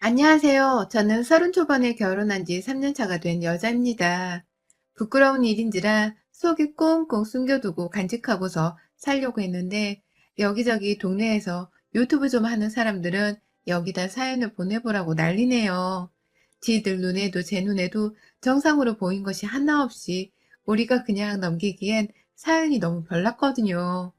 안녕하세요. 저는 30 초반에 결혼한 지 3년 차가 된 여자입니다. 부끄러운 일인지라 속에 꽁꽁 숨겨두고 간직하고서 살려고 했는데 여기저기 동네에서 유튜브 좀 하는 사람들은 여기다 사연을 보내보라고 난리네요. 지들 눈에도 제 눈에도 정상으로 보인 것이 하나 없이 우리가 그냥 넘기기엔 사연이 너무 별났거든요.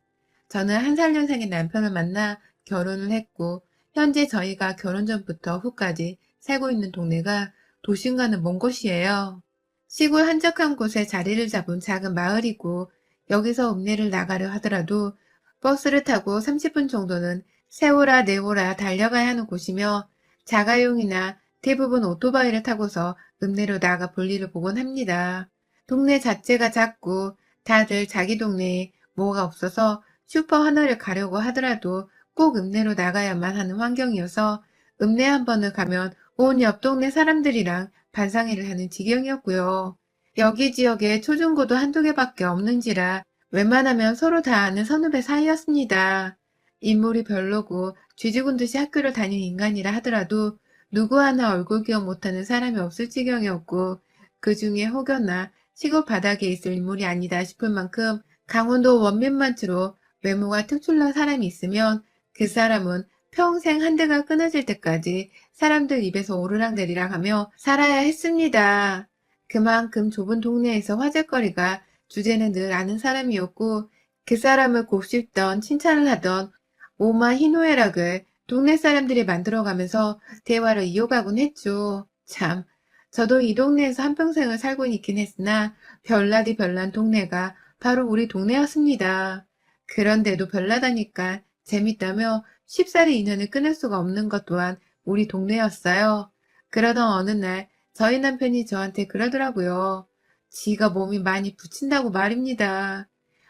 저는 한 살 연상의 남편을 만나 결혼을 했고 현재 저희가 결혼 전부터 후까지 살고 있는 동네가 도심과는 먼 곳이에요. 시골 한적한 곳에 자리를 잡은 작은 마을이고 여기서 읍내를 나가려 하더라도 버스를 타고 30분 정도는 세오라 내오라 달려가야 하는 곳이며 자가용이나 대부분 오토바이를 타고서 읍내로 나가 볼일을 보곤 합니다. 동네 자체가 작고 다들 자기 동네에 뭐가 없어서 슈퍼 하나를 가려고 하더라도 꼭 읍내로 나가야만 하는 환경이어서 읍내 한 번을 가면 온 옆 동네 사람들이랑 반상회를 하는 지경이었고요. 여기 지역에 초중고도 한두 개밖에 없는지라 웬만하면 서로 다 아는 선후배 사이였습니다. 인물이 별로고 쥐죽은 듯이 학교를 다닌 인간이라 하더라도 누구 하나 얼굴 기억 못하는 사람이 없을 지경이었고 그 중에 혹여나 시골 바닥에 있을 인물이 아니다 싶을 만큼 강원도 원민만치로 외모가 특출난 사람이 있으면 그 사람은 평생 한 대가 끊어질 때까지 사람들 입에서 오르락내리락 하며 살아야 했습니다. 그만큼 좁은 동네에서 화제거리가 주제는 늘 아는 사람이었고 그 사람을 곱씹던 칭찬을 하던 오만 희노애락을 동네 사람들이 만들어가면서 대화를 이어가곤 했죠. 참, 저도 이 동네에서 한평생을 살고 있긴 했으나 별나디 별난 동네가 바로 우리 동네였습니다. 그런데도 별나다니까 재밌다며 쉽사리 인연을 끊을 수가 없는 것 또한 우리 동네였어요. 그러던 어느 날 저희 남편이 저한테 그러더라고요. 지가 몸이 많이 부친다고 말입니다.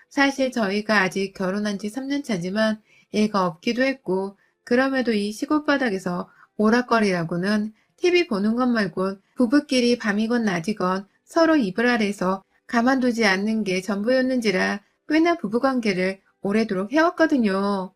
사실 저희가 아직 결혼한 지 3년 차지만 애가 없기도 했고 그럼에도 이 시골 바닥에서 오락거리라고는 TV 보는 것 말곤 부부끼리 밤이건 낮이건 서로 이불 아래에서 가만두지 않는 게 전부였는지라 꽤나 부부관계를 오래도록 해왔거든요.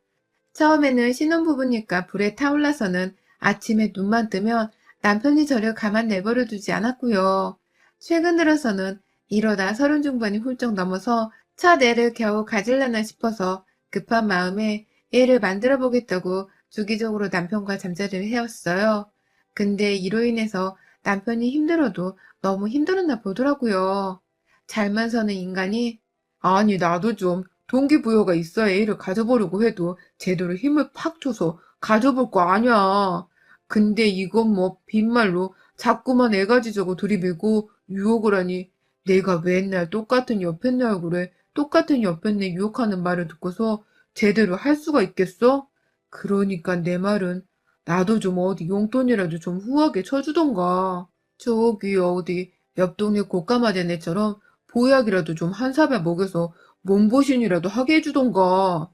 처음에는 신혼부부니까 불에 타올라서는 아침에 눈만 뜨면 남편이 저를 가만 내버려 두지 않았고요. 최근 들어서는 이러다 30 중반이 훌쩍 넘어서 첫 애를 겨우 가질려나 싶어서 급한 마음에 애를 만들어 보겠다고 주기적으로 남편과 잠자리를 해왔어요. 근데 이로 인해서 남편이 힘들어도 너무 힘들었나 보더라고요. 잘만 사는 인간이 아니 나도 좀 동기부여가 있어야 애를 가져보려고 해도 제대로 힘을 팍 줘서 가져볼 거 아니야. 근데 이건 뭐 빈말로 자꾸만 애 가지자고 들이밀고 유혹을 하니 내가 맨날 똑같은 옆에 내 얼굴에 똑같은 옆에 내 유혹하는 말을 듣고서 제대로 할 수가 있겠어? 그러니까 내 말은 나도 좀 어디 용돈이라도 좀 후하게 쳐주던가. 저기 어디 옆 동네 고까마된 애처럼 보약이라도 좀 한 사발 먹여서 몸보신이라도 하게 해주던가.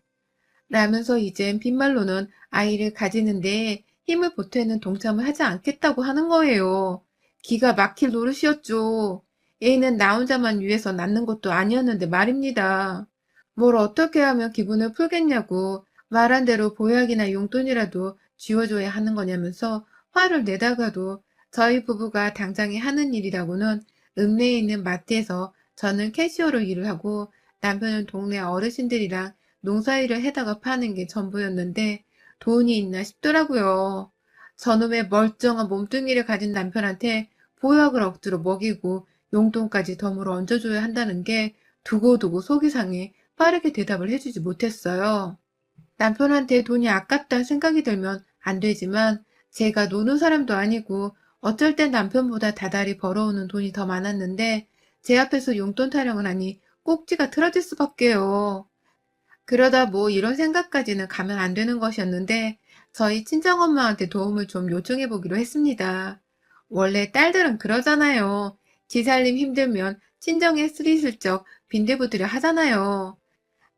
라면서 이젠 빈말로는 아이를 가지는데 힘을 보태는 동참을 하지 않겠다고 하는 거예요. 기가 막힐 노릇이었죠. 애는 나 혼자만 위해서 낳는 것도 아니었는데 말입니다. 뭘 어떻게 하면 기분을 풀겠냐고 말한 대로 보약이나 용돈이라도 쥐어줘야 하는 거냐면서 화를 내다가도 저희 부부가 당장에 하는 일이라고는 읍내에 있는 마트에서 저는 캐시어로 일을 하고 남편은 동네 어르신들이랑 농사일을 해다가 파는 게 전부였는데 돈이 있나 싶더라고요. 저놈의 멀쩡한 몸뚱이를 가진 남편한테 보약을 억지로 먹이고 용돈까지 덤으로 얹어줘야 한다는 게 두고두고 속이 상해 빠르게 대답을 해주지 못했어요. 남편한테 돈이 아깝다 생각이 들면 안 되지만 제가 노는 사람도 아니고 어쩔 땐 남편보다 다달이 벌어오는 돈이 더 많았는데 제 앞에서 용돈 타령을 하니 꼭지가 틀어질 수밖에요. 그러다 뭐 이런 생각까지는 가면 안 되는 것이었는데 저희 친정엄마한테 도움을 좀 요청해 보기로 했습니다. 원래 딸들은 그러잖아요. 지 살림 힘들면 친정에 스리슬쩍 빈대부들여 하잖아요.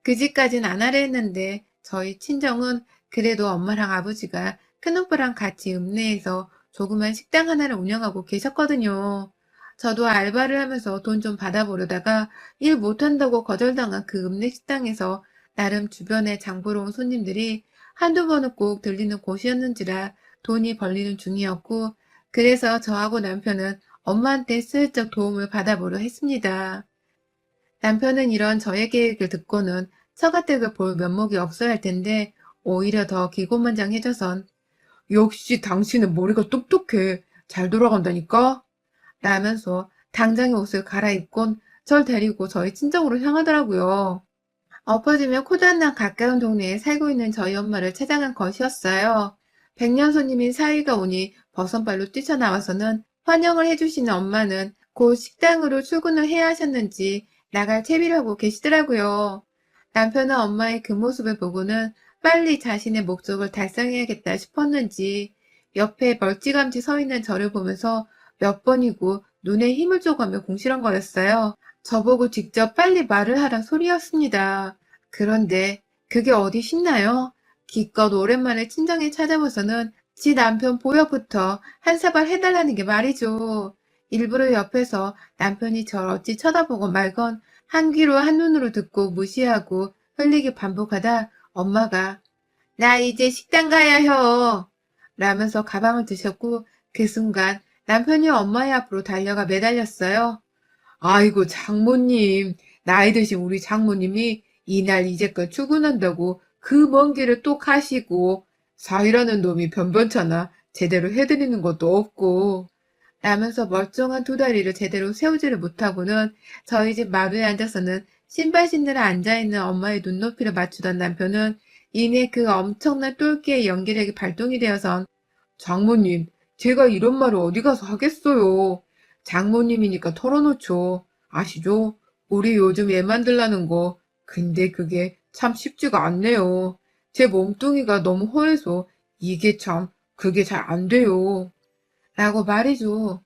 그 집까진 안 하려 했는데 저희 친정은 그래도 엄마랑 아버지가 큰오빠랑 같이 읍내에서 조그만 식당 하나를 운영하고 계셨거든요. 저도 알바를 하면서 돈 좀 받아보려다가 일 못한다고 거절당한 그 읍내 식당에서 나름 주변에 장 보러 온 손님들이 한두 번은 꼭 들리는 곳이었는지라 돈이 벌리는 중이었고, 그래서 저하고 남편은 엄마한테 슬쩍 도움을 받아보려 했습니다. 남편은 이런 저의 계획을 듣고는 처가댁을 볼 면목이 없어야 할 텐데 오히려 더 기고만장해져선 역시 당신은 머리가 똑똑해. 잘 돌아간다니까? 라면서 당장에 옷을 갈아입곤 절 데리고 저희 친정으로 향하더라고요. 엎어지면 코다나 가까운 동네에 살고 있는 저희 엄마를 찾아간 것이었어요. 백년 손님인 사위가 오니 버선발로 뛰쳐나와서는 환영을 해주시는 엄마는 곧 식당으로 출근을 해야 하셨는지 나갈 채비를 하고 계시더라고요. 남편은 엄마의 그 모습을 보고는 빨리 자신의 목적을 달성해야겠다 싶었는지 옆에 멀찌감치 서 있는 저를 보면서 몇 번이고 눈에 힘을 줘가며 궁시렁거렸어요. 저보고 직접 빨리 말을 하란 소리였습니다. 그런데 그게 어디 쉽나요? 기껏 오랜만에 친정에 찾아와서는 지 남편 보역부터 한 사발 해달라는 게 말이죠. 일부러 옆에서 남편이 절 어찌 쳐다보고 말건 한 귀로 한 눈으로 듣고 무시하고 흘리기 반복하다 엄마가 나 이제 식당 가야 혀 라면서 가방을 드셨고 그 순간 남편이 엄마의 앞으로 달려가 매달렸어요. 아이고 장모님, 나이 드신 우리 장모님이 이날 이제껏 출근한다고 그 먼 길을 또 가시고 사위라는 놈이 변변찮아 제대로 해드리는 것도 없고 라면서 멀쩡한 두 다리를 제대로 세우지를 못하고는 저희 집 마루에 앉아서는 신발 신느라 앉아있는 엄마의 눈높이를 맞추던 남편은 이내 그 엄청난 똘끼의 연기력이 발동이 되어선 장모님, 제가 이런 말을 어디 가서 하겠어요. 장모님이니까 털어놓죠. 아시죠? 우리 요즘 애 만들라는 거. 근데 그게 참 쉽지가 않네요. 제 몸뚱이가 너무 허해서 이게 참 그게 잘 안 돼요. 라고 말이죠.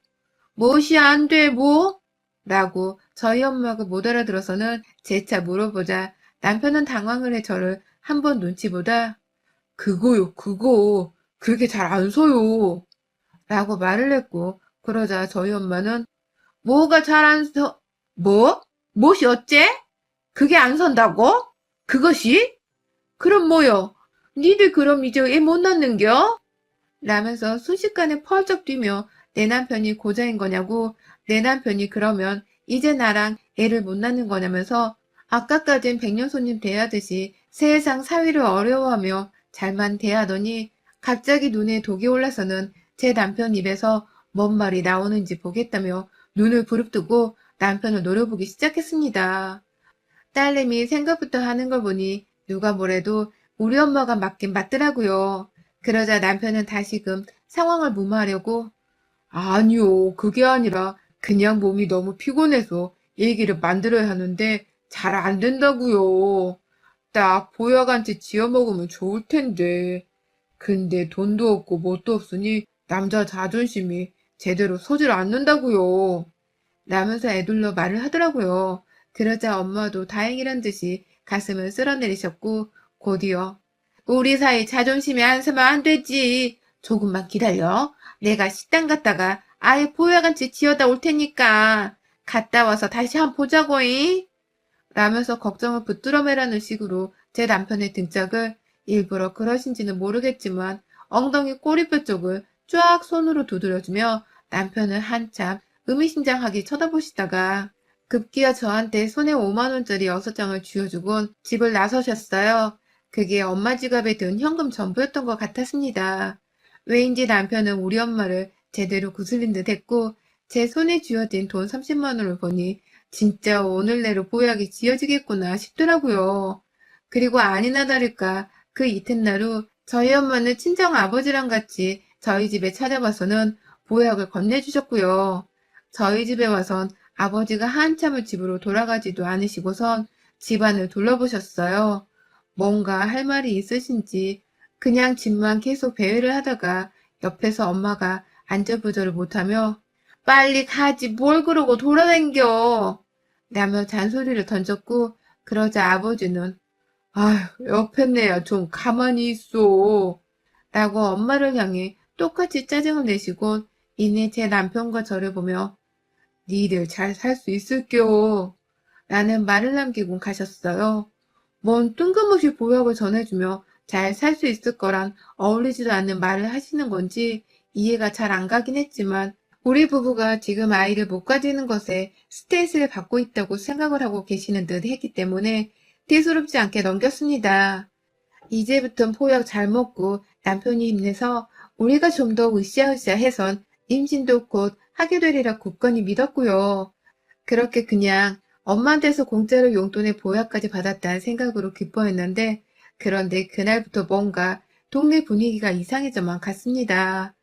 무엇이 안 돼, 뭐? 라고 저희 엄마가 못 알아들어서는 재차 물어보자 남편은 당황을 해 저를 한 번 눈치 보다 그거요, 그거. 그게 잘 안 서요. 라고 말을 했고 그러자 저희 엄마는 뭐가 잘 안 서, 뭐? 무엇이 어째? 그게 안 선다고? 그것이? 그럼 뭐요? 니들 그럼 이제 애 못 낳는겨? 라면서 순식간에 펄쩍 뛰며 내 남편이 고자인 거냐고 내 남편이 그러면 이제 나랑 애를 못 낳는 거냐면서 아까까진 백년 손님 대하듯이 세상 사위를 어려워하며 잘만 대하더니 갑자기 눈에 독이 올라서는 제 남편 입에서 뭔 말이 나오는지 보겠다며 눈을 부릅뜨고 남편을 노려보기 시작했습니다. 딸내미 생각부터 하는 걸 보니 누가 뭐래도 우리 엄마가 맞긴 맞더라고요. 그러자 남편은 다시금 상황을 무마하려고 아니요, 그게 아니라 그냥 몸이 너무 피곤해서 얘기를 만들어야 하는데 잘 안 된다고요. 딱 보약한테 지어 먹으면 좋을 텐데. 근데 돈도 없고 뭣도 없으니 남자 자존심이 제대로 서질 않는다고요. 라면서 애둘러 말을 하더라고요. 그러자 엄마도 다행이란 듯이 가슴을 쓸어내리셨고 곧이어 우리 사이 자존심이 안 서면 안 되지. 조금만 기다려. 내가 식당 갔다가 아예 보약한채 지어다 올 테니까 갔다 와서 다시 한번 보자고잉. 라면서 걱정을 붙들어 매라는 식으로 제 남편의 등짝을 일부러 그러신지는 모르겠지만 엉덩이 꼬리뼈 쪽을 쫙 손으로 두드려주며 남편을 한참 의미심장하게 쳐다보시다가 급기야 저한테 손에 5만 원짜리 6장을 쥐어주곤 집을 나서셨어요. 그게 엄마 지갑에 든 현금 전부였던 것 같았습니다. 왜인지 남편은 우리 엄마를 제대로 구슬린 듯 했고 제 손에 쥐어진 돈 30만 원을 보니 진짜 오늘 내로 보약이 지어지겠구나 싶더라고요. 그리고 아니나 다를까 그 이튿날 후 저희 엄마는 친정 아버지랑 같이 저희 집에 찾아와서는 보약을 건네주셨고요. 저희 집에 와선 아버지가 한참을 집으로 돌아가지도 않으시고선 집안을 둘러보셨어요. 뭔가 할 말이 있으신지 그냥 집만 계속 배회를 하다가 옆에서 엄마가 안절부절을 못하며 빨리 가지 뭘 그러고 돌아댕겨 라며 잔소리를 던졌고 그러자 아버지는 아휴 옆에 내야 좀 가만히 있어 라고 엄마를 향해 똑같이 짜증을 내시곤 이내 제 남편과 저를 보며 니들 잘 살 수 있을겨 라는 말을 남기고 가셨어요. 뭔 뜬금없이 보약을 전해주며 잘 살 수 있을 거란 어울리지도 않는 말을 하시는 건지 이해가 잘 안 가긴 했지만 우리 부부가 지금 아이를 못 가지는 것에 스트레스를 받고 있다고 생각을 하고 계시는 듯 했기 때문에 대수롭지 않게 넘겼습니다. 이제부턴 포약 잘 먹고 남편이 힘내서 우리가 좀 더 으쌰으쌰 해선 임신도 곧 하게 되리라 굳건히 믿었고요. 그렇게 그냥 엄마한테서 공짜로 용돈의 보약까지 받았다는 생각으로 기뻐했는데 그런데 그날부터 뭔가 동네 분위기가 이상해져만 갔습니다.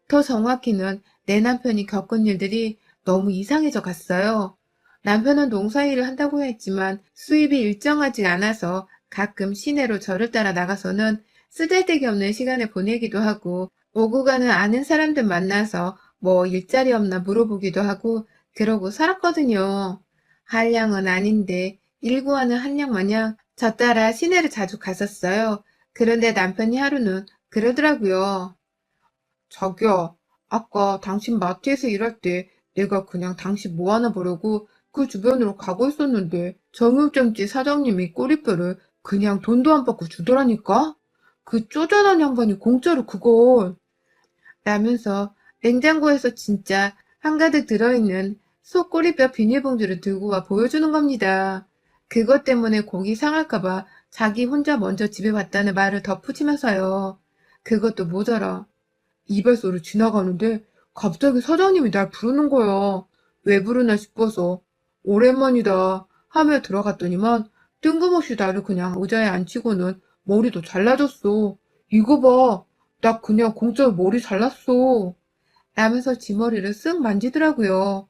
더 정확히는 내 남편이 겪은 일들이 너무 이상해져 갔어요. 남편은 농사일을 한다고 했지만 수입이 일정하지 않아서 가끔 시내로 저를 따라 나가서는 쓰잘데기 없는 시간을 보내기도 하고 오고 가는 아는 사람들 만나서 뭐 일자리 없나 물어보기도 하고 그러고 살았거든요. 한량은 아닌데 일구하는 한량 마냥 저 따라 시내를 자주 갔었어요. 그런데 남편이 하루는 그러더라고요. 자기야, 아까 당신 마트에서 일할 때 내가 그냥 당신 뭐 하나 보려고 그 주변으로 가고 있었는데 정육점집 사장님이 꼬리뼈를 그냥 돈도 안 받고 주더라니까? 그 쪼잔한 양반이 공짜로 그걸 라면서 냉장고에서 진짜 한가득 들어있는 소 꼬리뼈 비닐봉지를 들고 와 보여주는 겁니다. 그것 때문에 고기 상할까봐 자기 혼자 먼저 집에 왔다는 말을 덧붙이면서요. 그것도 모자라. 이발소를 지나가는데 갑자기 사장님이 날 부르는 거야. 왜 부르나 싶어서 오랜만이다 하며 들어갔더니만 뜬금없이 나를 그냥 의자에 앉히고는 머리도 잘라줬어. 이거 봐. 나 그냥 공짜로 머리 잘랐어. 라면서 지 머리를 쓱 만지더라고요.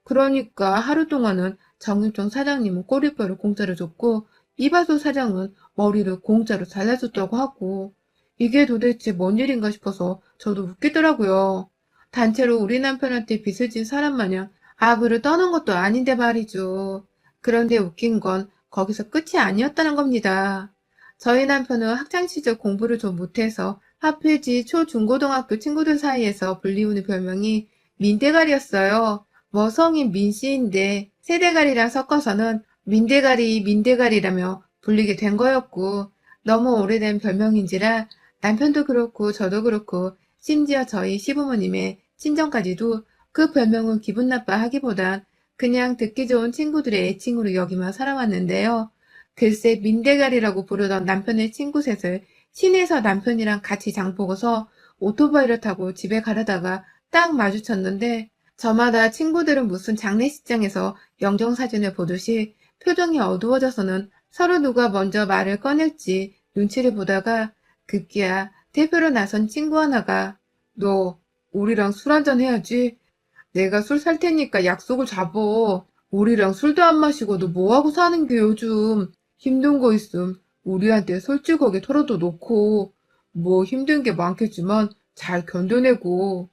그러니까 하루 동안은 정육점 사장님은 꼬리뼈를 공짜로 줬고 이발소 사장은 머리를 공짜로 잘라줬다고 하고 이게 도대체 뭔 일인가 싶어서 저도 웃기더라고요. 단체로 우리 남편한테 빚을 진 사람 마냥 아부를 떠는 것도 아닌데 말이죠. 그런데 웃긴 건 거기서 끝이 아니었다는 겁니다. 저희 남편은 학창시절 공부를 좀 못해서 하필지 초중고등학교 친구들 사이에서 불리우는 별명이 민대가리였어요. 뭐 성인 민씨인데 세대가리랑 섞어서는 민대가리라며 불리게 된 거였고 너무 오래된 별명인지라 남편도 그렇고 저도 그렇고 심지어 저희 시부모님의 친정까지도 그 별명을 기분 나빠하기보단 그냥 듣기 좋은 친구들의 애칭으로 여기며 살아왔는데요. 글쎄 민대가리라고 부르던 남편의 친구 셋을 시내에서 남편이랑 같이 장 보고서 오토바이를 타고 집에 가려다가 딱 마주쳤는데 저마다 친구들은 무슨 장례식장에서 영정사진을 보듯이 표정이 어두워져서는 서로 누가 먼저 말을 꺼낼지 눈치를 보다가 급기야 대표로 나선 친구 하나가 너 우리랑 술 한잔 해야지. 내가 술 살 테니까 약속을 잡어. 우리랑 술도 안 마시고 너 뭐하고 사는 게 요즘. 힘든 거 있음 우리한테 솔직하게 털어도 놓고 뭐 힘든 게 많겠지만 잘 견뎌내고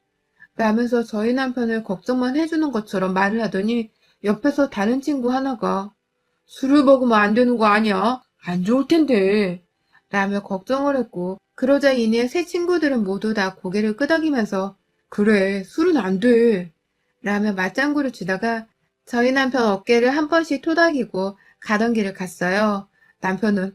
라면서 저희 남편을 걱정만 해주는 것처럼 말을 하더니 옆에서 다른 친구 하나가 술을 먹으면 안 되는 거 아니야? 안 좋을 텐데 라며 걱정을 했고 그러자 이내 세 친구들은 모두 다 고개를 끄덕이면서 그래 술은 안 돼 라며 맞장구를 치다가 저희 남편 어깨를 한 번씩 토닥이고 가던 길을 갔어요. 남편은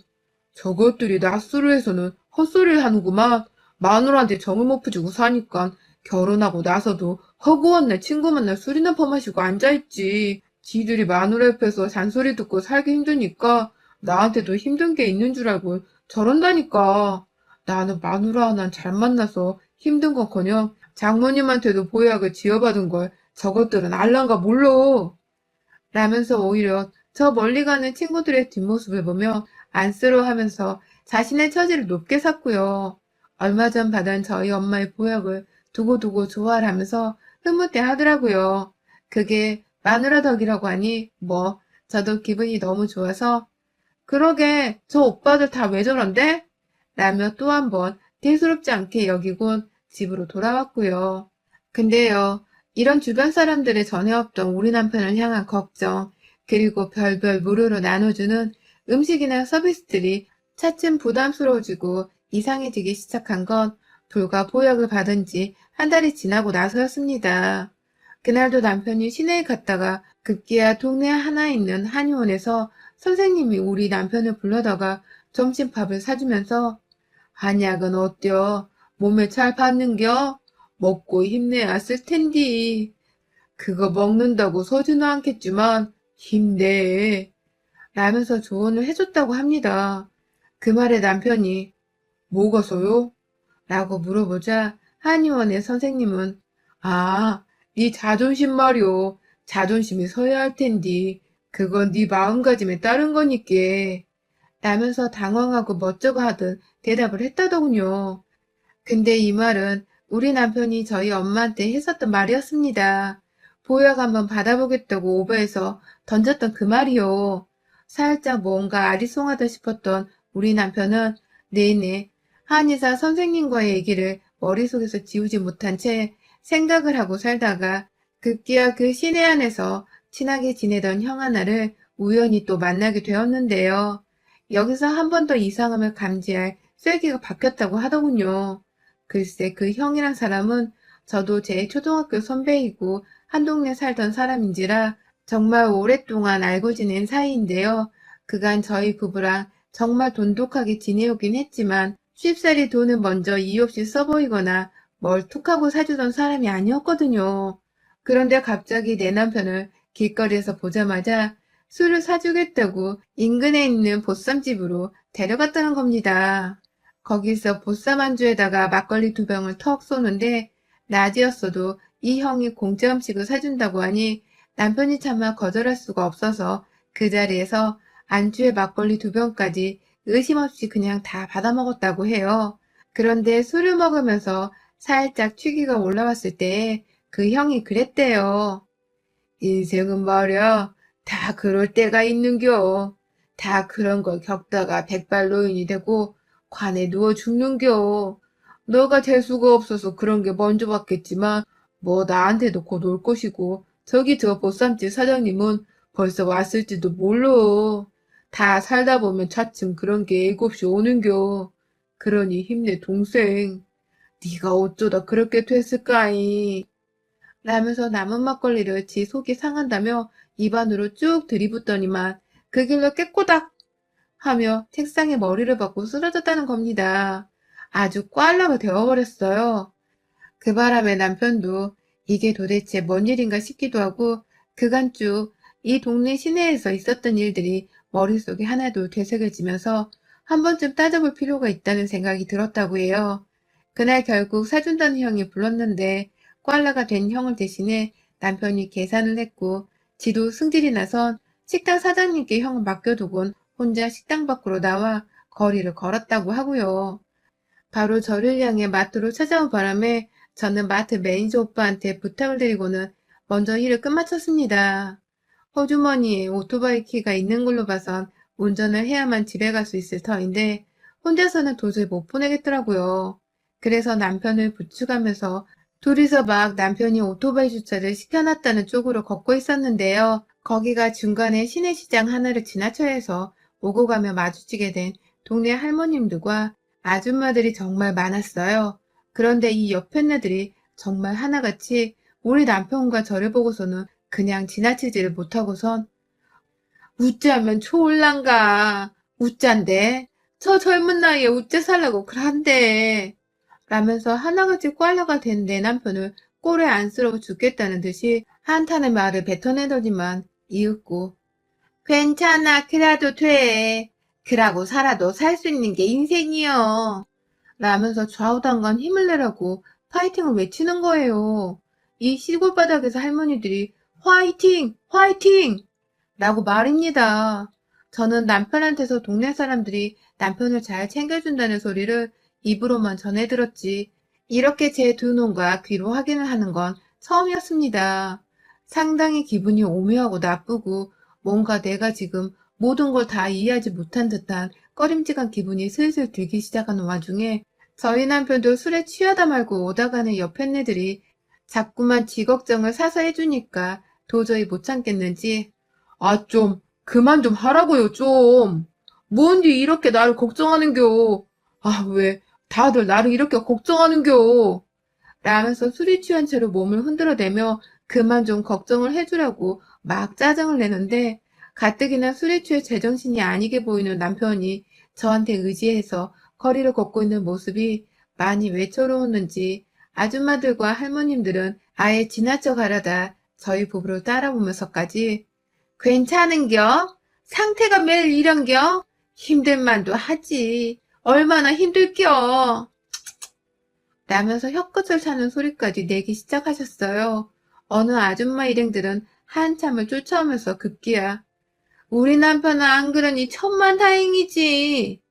저것들이 낮술을 해서는 헛소리를 하는구만. 마누라한테 정을 못 부주고 사니까 결혼하고 나서도 허구한 날 친구 만나 술이나 퍼마시고 앉아있지. 지들이 마누라 옆에서 잔소리 듣고 살기 힘드니까 나한테도 힘든 게 있는 줄 알고 저런다니까. 나는 마누라 하나 잘 만나서 힘든 건커녕 장모님한테도 보약을 지어받은 걸 저것들은 알란가 몰라. 라면서 오히려 저 멀리 가는 친구들의 뒷모습을 보며 안쓰러워하면서 자신의 처지를 높게 샀고요. 얼마 전 받은 저희 엄마의 보약을 두고두고 좋아하면서 흐뭇해 하더라고요. 그게 마누라 덕이라고 하니 뭐 저도 기분이 너무 좋아서 그러게 저 오빠들 다 왜 저런데? 라며 또 한 번 대수롭지 않게 여기곤 집으로 돌아왔고요. 근데요, 이런 주변 사람들의 전에 없던 우리 남편을 향한 걱정, 그리고 별별 무료로 나눠주는 음식이나 서비스들이 차츰 부담스러워지고 이상해지기 시작한 건 불과 보약을 받은 지 한 달이 지나고 나서였습니다. 그날도 남편이 시내에 갔다가 급기야 동네 하나 있는 한의원에서 선생님이 우리 남편을 불러다가 점심밥을 사주면서 한약은 어때요? 몸에 잘 받는겨? 먹고 힘내야 쓸 텐디. 그거 먹는다고 서지는 않겠지만 힘내. 라면서 조언을 해줬다고 합니다. 그 말에 남편이 뭐가서요? 라고 물어보자 한의원의 선생님은 네 자존심 말이오. 자존심이 서야 할 텐디. 그건 네 마음가짐에 따른 거니께. 라면서 당황하고 멋쩍어 하듯 대답을 했다더군요. 근데 이 말은 우리 남편이 저희 엄마한테 했었던 말이었습니다. 보약 한번 받아보겠다고 오버해서 던졌던 그 말이요. 살짝 뭔가 아리송하다 싶었던 우리 남편은 내내 한의사 선생님과의 얘기를 머릿속에서 지우지 못한 채 생각을 하고 살다가 급기야 그 시내 안에서 친하게 지내던 형 하나를 우연히 또 만나게 되었는데요. 여기서 한 번 더 이상함을 감지할 쐐기가 박혔다고 하더군요. 글쎄 그 형이란 사람은 저도 제 초등학교 선배이고 한 동네 살던 사람인지라 정말 오랫동안 알고 지낸 사이인데요. 그간 저희 부부랑 정말 돈독하게 지내오긴 했지만 쉽사리 돈을 먼저 이유 없이 써보이거나 뭘 툭하고 사주던 사람이 아니었거든요. 그런데 갑자기 내 남편을 길거리에서 보자마자 술을 사주겠다고 인근에 있는 보쌈집으로 데려갔다는 겁니다. 거기서 보쌈 안주에다가 막걸리 2병을 턱 쏘는데 낮이었어도 이 형이 공짜 음식을 사준다고 하니 남편이 차마 거절할 수가 없어서 그 자리에서 안주에 막걸리 2병까지 의심 없이 그냥 다 받아먹었다고 해요. 그런데 술을 먹으면서 살짝 취기가 올라왔을 때 그 형이 그랬대요. 인생은 말이야, 다 그럴 때가 있는겨. 다 그런 걸 겪다가 백발노인이 되고 관에 누워 죽는겨. 너가 재수가 없어서 그런 게 먼저 왔겠지만 뭐 나한테도 곧 올 것이고 저기 저 보쌈집 사장님은 벌써 왔을지도 몰라. 다 살다 보면 차츰 그런 게 일곱시 오는겨. 그러니 힘내 동생. 네가 어쩌다 그렇게 됐을까이. 라면서 남은 막걸리를 지 속이 상한다며 입안으로 쭉 들이붓더니만 그 길로 깨꼬닥 하며 책상에 머리를 박고 쓰러졌다는 겁니다. 아주 꽐라가 되어버렸어요. 그 바람에 남편도 이게 도대체 뭔 일인가 싶기도 하고 그간 쭉 이 동네 시내에서 있었던 일들이 머릿속에 하나도 되새겨지면서 한 번쯤 따져볼 필요가 있다는 생각이 들었다고 해요. 그날 결국 사준다는 형이 불렀는데 꽐라가 된 형을 대신해 남편이 계산을 했고 지도 승질이 나선 식당 사장님께 형을 맡겨두곤 혼자 식당 밖으로 나와 거리를 걸었다고 하고요. 바로 저를 향해 마트로 찾아온 바람에 저는 마트 매니저 오빠한테 부탁을 드리고는 먼저 일을 끝마쳤습니다. 호주머니에 오토바이 키가 있는 걸로 봐선 운전을 해야만 집에 갈 수 있을 터인데 혼자서는 도저히 못 보내겠더라고요. 그래서 남편을 부축하면서 둘이서 막 남편이 오토바이 주차를 시켜놨다는 쪽으로 걷고 있었는데요. 거기가 중간에 시내시장 하나를 지나쳐야 해서 오고 가며 마주치게 된 동네 할머님들과 아줌마들이 정말 많았어요. 그런데 이 옆편네들이 정말 하나같이 우리 남편과 저를 보고서는 그냥 지나치지를 못하고선 우째하면 좋을란가. 우짠데. 저 젊은 나이에 우째 살라고 그란데. 라면서 하나같이 꽐라가 된 내 남편을 꼴에 안쓰러워 죽겠다는 듯이 한탄의 말을 뱉어내더니만 이윽고 괜찮아 그래도 돼. 그라고 살아도 살 수 있는 게 인생이여. 라면서 좌우당간 힘을 내라고 파이팅을 외치는 거예요. 이 시골 바닥에서 할머니들이 화이팅! 화이팅! 라고 말입니다. 저는 남편한테서 동네 사람들이 남편을 잘 챙겨준다는 소리를 입으로만 전해 들었지 이렇게 제 두 눈과 귀로 확인을 하는 건 처음이었습니다. 상당히 기분이 오묘하고 나쁘고 뭔가 내가 지금 모든 걸 다 이해하지 못한 듯한 꺼림직한 기분이 슬슬 들기 시작하는 와중에 저희 남편도 술에 취하다 말고 오다가는 옆편네들이 자꾸만 지 걱정을 사서 해주니까 도저히 못 참겠는지 좀 그만 좀 하라고요 좀. 뭔디 이렇게 나를 걱정하는겨. 왜 다들 나를 이렇게 걱정하는겨. 라면서 술이 취한 채로 몸을 흔들어대며 그만 좀 걱정을 해주라고 막 짜증을 내는데 가뜩이나 술에 취해 제정신이 아니게 보이는 남편이 저한테 의지해서 거리를 걷고 있는 모습이 많이 외로웠는지 아줌마들과 할머님들은 아예 지나쳐 가려다 저희 부부를 따라보면서까지 괜찮은겨? 상태가 매일 이런겨? 힘들만도 하지. 얼마나 힘들겨? 라면서 혀끝을 차는 소리까지 내기 시작하셨어요. 어느 아줌마 일행들은 한참을 쫓아오면서 급기야 우리 남편은 안 그러니 천만 다행이지.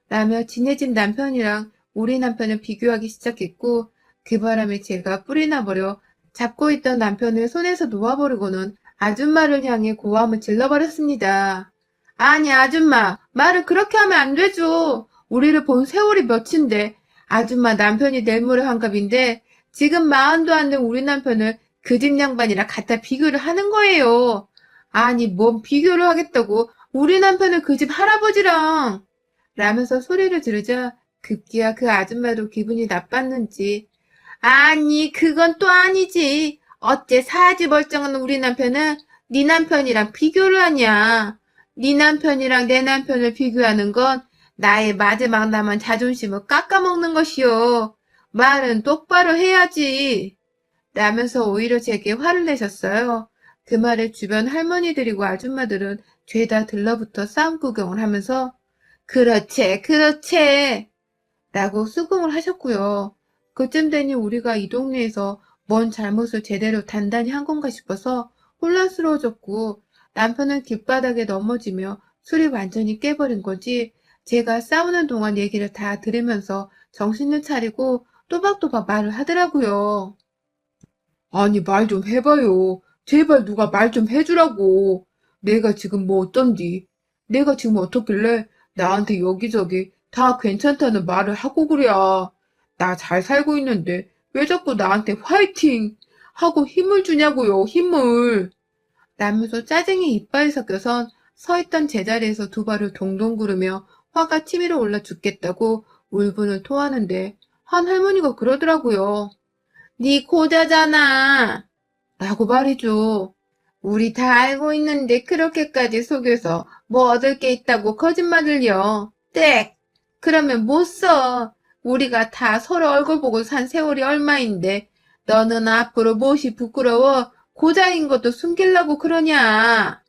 라며 지네 집 남편이랑 우리 남편을 비교하기 시작했고 그 바람에 제가 뿔이 나버려 잡고 있던 남편을 손에서 놓아버리고는 아줌마를 향해 고함을 질러버렸습니다. 아니 아줌마 말을 그렇게 하면 안 되죠. 우리를 본 세월이 몇인데 아줌마 남편이 내물의 환갑인데 지금 마흔도 안 된 우리 남편을 그 집 양반이랑 갖다 비교를 하는 거예요. 아니 뭔 비교를 하겠다고 우리 남편은 그 집 할아버지랑 라면서 소리를 지르자 급기야 그 아줌마도 기분이 나빴는지 아니 그건 또 아니지. 어째 사지 멀쩡한 우리 남편은 네 남편이랑 비교를 하냐. 네 남편이랑 내 남편을 비교하는 건 나의 마지막 남은 자존심을 깎아먹는 것이요. 말은 똑바로 해야지. 라면서 오히려 제게 화를 내셨어요. 그 말에 주변 할머니들이고 아줌마들은 죄다 들러붙어 싸움 구경을 하면서 그렇지, 그렇지. 라고 수긍을 하셨고요. 그쯤 되니 우리가 이 동네에서 뭔 잘못을 제대로 단단히 한 건가 싶어서 혼란스러워졌고 남편은 길바닥에 넘어지며 술이 완전히 깨버린 거지 제가 싸우는 동안 얘기를 다 들으면서 정신을 차리고 또박또박 말을 하더라고요. 아니, 말 좀 해봐요. 제발 누가 말 좀 해주라고. 내가 지금 뭐 어떤디? 내가 지금 어떻길래 나한테 여기저기 다 괜찮다는 말을 하고 그래야. 나 잘 살고 있는데 왜 자꾸 나한테 화이팅! 하고 힘을 주냐고요, 힘을. 라면서 짜증이 이빨에 섞여선 서 있던 제자리에서 두 발을 동동 구르며 화가 치밀어 올라 죽겠다고 울분을 토하는데 한 할머니가 그러더라고요. 네 고자잖아. 라고 말이죠. 우리 다 알고 있는데 그렇게까지 속여서 뭐 얻을 게 있다고 거짓말을요. 땡! 그러면 못 써. 우리가 다 서로 얼굴 보고 산 세월이 얼마인데 너는 앞으로 무엇이 부끄러워 고자인 것도 숨기려고 그러냐.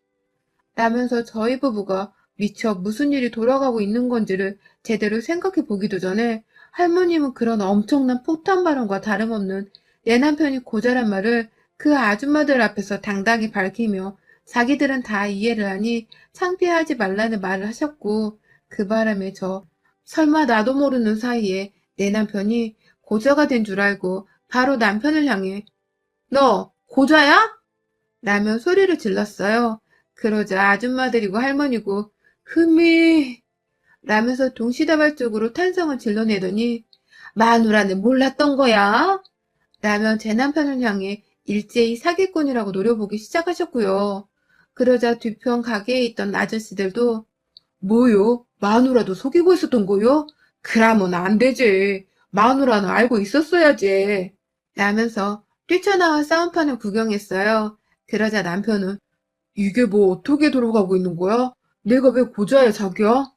라면서 저희 부부가 미처 무슨 일이 돌아가고 있는 건지를 제대로 생각해 보기도 전에 할머님은 그런 엄청난 폭탄 발언과 다름없는 내 남편이 고자란 말을 그 아줌마들 앞에서 당당히 밝히며 자기들은 다 이해를 하니 창피하지 말라는 말을 하셨고 그 바람에 저 설마 나도 모르는 사이에 내 남편이 고자가 된 줄 알고 바로 남편을 향해 너 고자야? 라며 소리를 질렀어요. 그러자 아줌마들이고 할머니고 흠이 라면서 동시다발적으로 탄성을 질러내더니 마누라는 몰랐던 거야? 라며 제 남편을 향해 일제히 사기꾼이라고 노려보기 시작하셨고요. 그러자 뒤편 가게에 있던 아저씨들도 뭐요? 마누라도 속이고 있었던 거요? 그러면 안 되지. 마누라는 알고 있었어야지. 라면서 뛰쳐나와 싸움판을 구경했어요. 그러자 남편은 이게 뭐 어떻게 돌아가고 있는 거야? 내가 왜 고자야 자기야?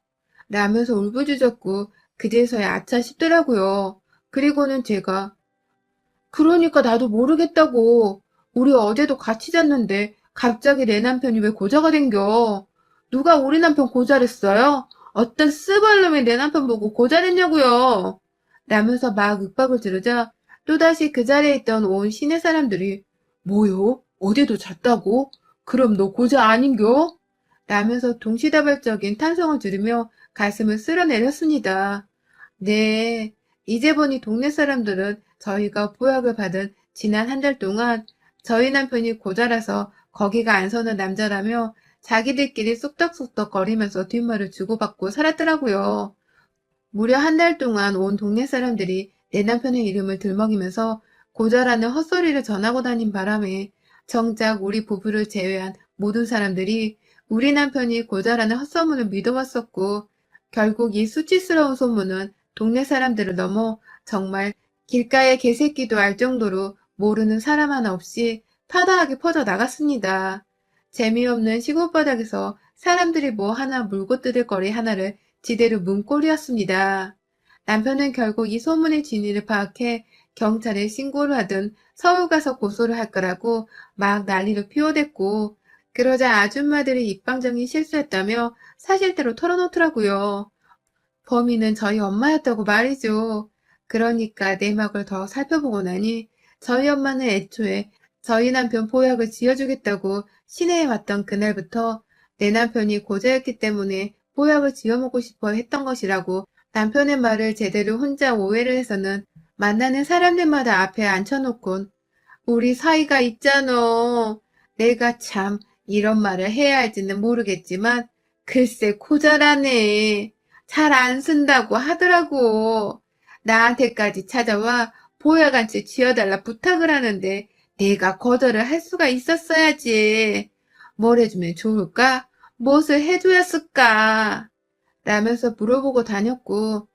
라면서 울부짖었고 그제서야 아차 싶더라고요. 그리고는 제가 그러니까 나도 모르겠다고. 우리 어제도 같이 잤는데 갑자기 내 남편이 왜 고자가 된겨? 누가 우리 남편 고자랬어요? 어떤 쓰발놈이 내 남편 보고 고자랬냐고요. 라면서 막 윽박을 지르자 또다시 그 자리에 있던 온 시내 사람들이 뭐요? 어제도 잤다고? 그럼 너 고자 아닌겨? 라면서 동시다발적인 탄성을 지르며 가슴을 쓸어내렸습니다. 네, 이제 보니 동네 사람들은 저희가 보약을 받은 지난 한 달 동안 저희 남편이 고자라서 거기가 안 서는 남자라며 자기들끼리 쑥덕쑥덕 거리면서 뒷말을 주고받고 살았더라고요. 무려 한 달 동안 온 동네 사람들이 내 남편의 이름을 들먹이면서 고자라는 헛소리를 전하고 다닌 바람에 정작 우리 부부를 제외한 모든 사람들이 우리 남편이 고자라는 헛소문을 믿어왔었고 결국 이 수치스러운 소문은 동네 사람들을 넘어 정말 길가의 개새끼도 알 정도로 모르는 사람 하나 없이 파다하게 퍼져 나갔습니다. 재미없는 시골바닥에서 사람들이 뭐 하나 물고 뜯을 거리 하나를 지대로 문 꼴이었습니다. 남편은 결국 이 소문의 진위를 파악해 경찰에 신고를 하든 서울 가서 고소를 할 거라고 막 난리를 피워댔고, 그러자 아줌마들이 입방정이 실수했다며 사실대로 털어놓더라고요. 범인은 저희 엄마였다고 말이죠. 그러니까 내막을 더 살펴보고 나니 저희 엄마는 애초에 저희 남편 보약을 지어주겠다고 시내에 왔던 그날부터 내 남편이 고자였기 때문에 보약을 지어먹고 싶어 했던 것이라고 남편의 말을 제대로 혼자 오해를 해서는 만나는 사람들마다 앞에 앉혀놓곤 우리 사이가 있잖아. 내가 참 이런 말을 해야 할지는 모르겠지만 글쎄 고자라네. 잘 안 쓴다고 하더라고. 나한테까지 찾아와 보약한채 지어달라 부탁을 하는데 내가 거절을 할 수가 있었어야지. 뭘 해주면 좋을까? 무엇을 해줘야 쓸까? 라면서 물어보고 다녔고,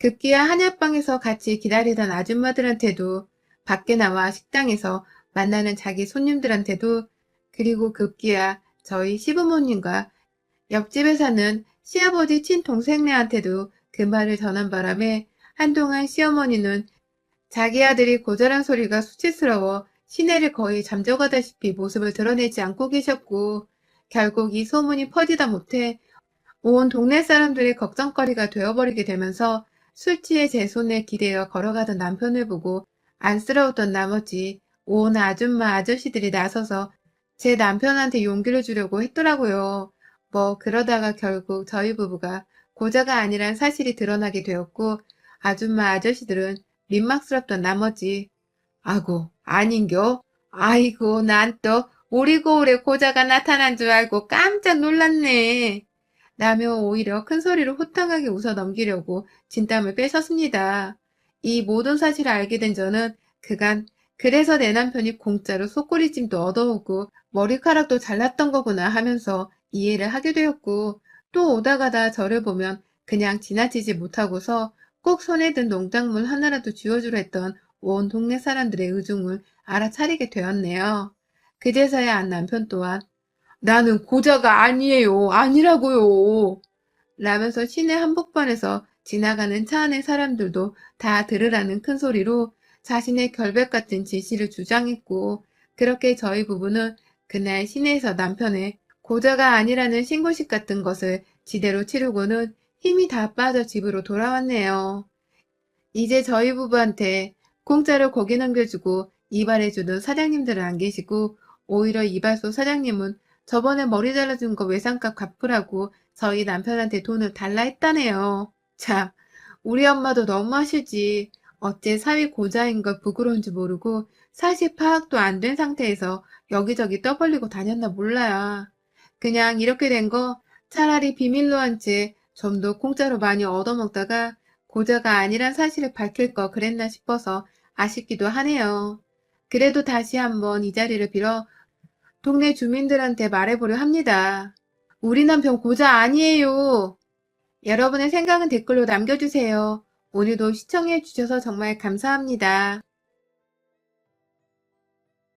급기야 한약방에서 같이 기다리던 아줌마들한테도, 밖에 나와 식당에서 만나는 자기 손님들한테도, 그리고 급기야 저희 시부모님과 옆집에 사는 시아버지 친동생네한테도 그 말을 전한 바람에 한동안 시어머니는 자기 아들이 고절한 소리가 수치스러워 시내를 거의 잠적하다시피 모습을 드러내지 않고 계셨고, 결국 이 소문이 퍼지다 못해 온 동네 사람들의 걱정거리가 되어버리게 되면서 술 취해 제 손에 기대어 걸어가던 남편을 보고 안쓰러웠던 나머지 온 아줌마 아저씨들이 나서서 제 남편한테 용기를 주려고 했더라고요. 뭐 그러다가 결국 저희 부부가 고자가 아니란 사실이 드러나게 되었고, 아줌마 아저씨들은 민망스럽던 나머지 아고 아닌겨? 아이고 난 또 우리 고을에 고자가 나타난 줄 알고 깜짝 놀랐네. 라며 오히려 큰 소리로 호탕하게 웃어 넘기려고 진땀을 빼셨습니다. 이 모든 사실을 알게 된 저는 그간 그래서 내 남편이 공짜로 속꼬리찜도 얻어오고 머리카락도 잘랐던 거구나 하면서 이해를 하게 되었고, 또 오다 가다 저를 보면 그냥 지나치지 못하고서 꼭 손에 든 농작물 하나라도 쥐어주려 했던 온 동네 사람들의 의중을 알아차리게 되었네요. 그제서야 안 남편 또한 나는 고자가 아니에요. 아니라고요. 라면서 시내 한복판에서 지나가는 차 안의 사람들도 다 들으라는 큰 소리로 자신의 결백 같은 진실을 주장했고, 그렇게 저희 부부는 그날 시내에서 남편의 고자가 아니라는 신고식 같은 것을 지대로 치르고는 힘이 다 빠져 집으로 돌아왔네요. 이제 저희 부부한테 공짜로 고기 넘겨주고 이발해주는 사장님들은 안 계시고, 오히려 이발소 사장님은 저번에 머리 잘라준 거 외상값 갚으라고 저희 남편한테 돈을 달라 했다네요. 참, 우리 엄마도 너무하시지. 어째 사위 고자인 걸 부끄러운지 모르고 사실 파악도 안 된 상태에서 여기저기 떠벌리고 다녔나 몰라요. 그냥 이렇게 된 거 차라리 비밀로 한 채 좀 더 공짜로 많이 얻어먹다가 고자가 아니란 사실을 밝힐 거 그랬나 싶어서 아쉽기도 하네요. 그래도 다시 한번 이 자리를 빌어 동네 주민들한테 말해보려 합니다. 우리 남편 고자 아니에요. 여러분의 생각은 댓글로 남겨주세요. 오늘도 시청해주셔서 정말 감사합니다.